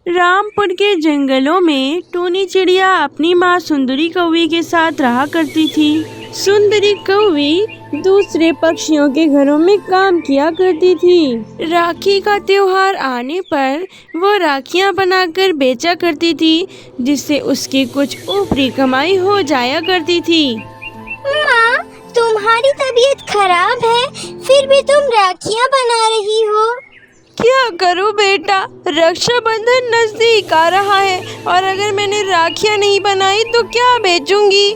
रामपुर के जंगलों में टूनी चिड़िया अपनी माँ सुंदरी कौवी के साथ रहा करती थी। सुंदरी कौवी दूसरे पक्षियों के घरों में काम किया करती थी। राखी का त्योहार आने पर वो राखियां बनाकर बेचा करती थी, जिससे उसकी कुछ ऊपरी कमाई हो जाया करती थी। माँ, तुम्हारी तबीयत खराब है, फिर भी तुम राखियां बना रही हो। क्या करूं बेटा, रक्षाबंधन नजदीक आ रहा है और अगर मैंने राखियां नहीं बनाई तो क्या बेचूंगी।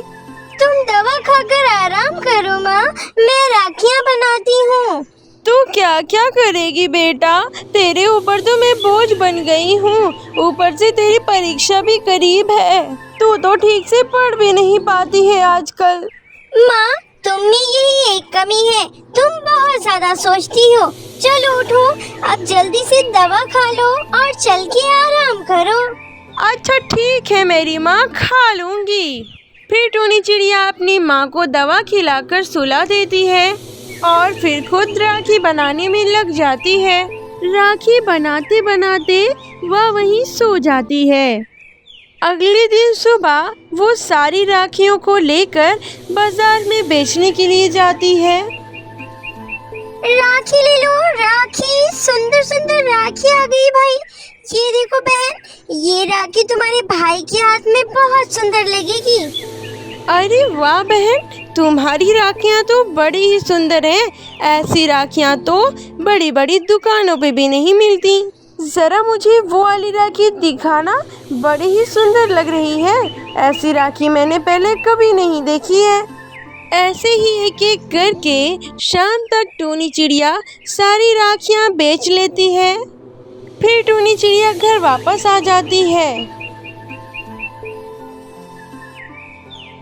तुम दवा खाकर आराम करो माँ, मैं राखियां बनाती हूँ। तू क्या क्या करेगी बेटा, तेरे ऊपर तो मैं बोझ बन गई हूँ, ऊपर से तेरी परीक्षा भी करीब है। तू तो ठीक से पढ़ भी नहीं पाती है आजकल। माँ, तुम में यही एक कमी है, तुम बहुत ज्यादा सोचती हो। चलो उठो, अब जल्दी से दवा खा लो और चल के आराम करो। अच्छा ठीक है मेरी माँ, खा लूंगी। फिर टूनी चिड़िया अपनी माँ को दवा खिलाकर सुला देती है और फिर खुद राखी बनाने में लग जाती है। राखी बनाते बनाते वह वहीं सो जाती है। अगले दिन सुबह वो सारी राखियों को लेकर बाजार में बेचने के लिए जाती है। राखी ले लो, राखी, सुंदर सुंदर राखी आ गई भाई। ये देखो बहन, ये राखी तुम्हारे भाई के हाथ में बहुत सुंदर लगेगी। अरे वाह बहन, तुम्हारी राखियाँ तो बड़ी ही सुंदर हैं। ऐसी राखियाँ तो बड़ी बड़ी दुकानों पे भी नहीं मिलती। जरा मुझे वो वाली राखी दिखाना, बड़ी ही सुंदर लग रही है। ऐसी राखी मैंने पहले कभी नहीं देखी है। ऐसे ही एक एक करके शाम तक टूनी चिड़िया सारी राखियाँ बेच लेती है। फिर टूनी चिड़िया घर वापस आ जाती है।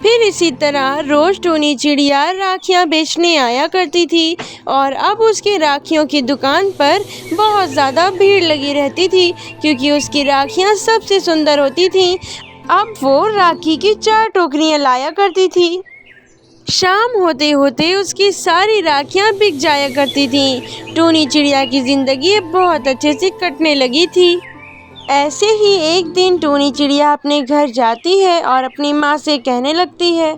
फिर इसी तरह रोज टूनी चिड़िया राखियाँ बेचने आया करती थी और अब उसके राखियों की दुकान पर बहुत ज़्यादा भीड़ लगी रहती थी, क्योंकि उसकी राखियाँ सबसे सुंदर होती थीं। अब वो राखी की 4 टोकरियाँ लाया करती थी। शाम होते होते उसकी सारी राखियाँ बिक जाया करती थीं। टूनी चिड़िया की ज़िंदगी बहुत अच्छे से कटने लगी थी। ऐसे ही एक दिन टूनी चिड़िया अपने घर जाती है और अपनी माँ से कहने लगती है,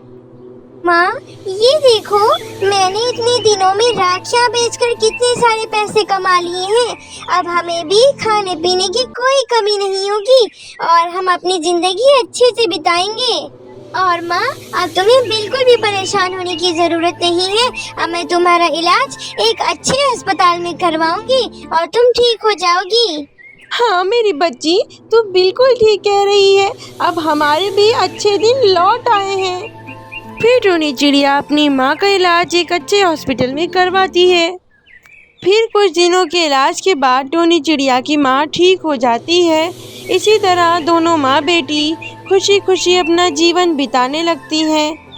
माँ, ये देखो, मैंने इतने दिनों में राखियाँ बेचकर कितने सारे पैसे कमा लिए हैं। अब हमें भी खाने पीने की कोई कमी नहीं होगी और हम अपनी जिंदगी अच्छे से बिताएंगे। और माँ, अब तुम्हें बिल्कुल भी परेशान होने की जरूरत नहीं है। अब मैं तुम्हारा इलाज एक अच्छे अस्पताल में करवाऊंगी और तुम ठीक हो जाओगी। हाँ मेरी बच्ची, तू बिल्कुल ठीक कह रही है। अब हमारे भी अच्छे दिन लौट आए हैं। फिर टूनी चिड़िया अपनी माँ का इलाज एक अच्छे हॉस्पिटल में करवाती है। फिर कुछ दिनों के इलाज के बाद टूनी चिड़िया की माँ ठीक हो जाती है। इसी तरह दोनों माँ बेटी खुशी खुशी अपना जीवन बिताने लगती हैं।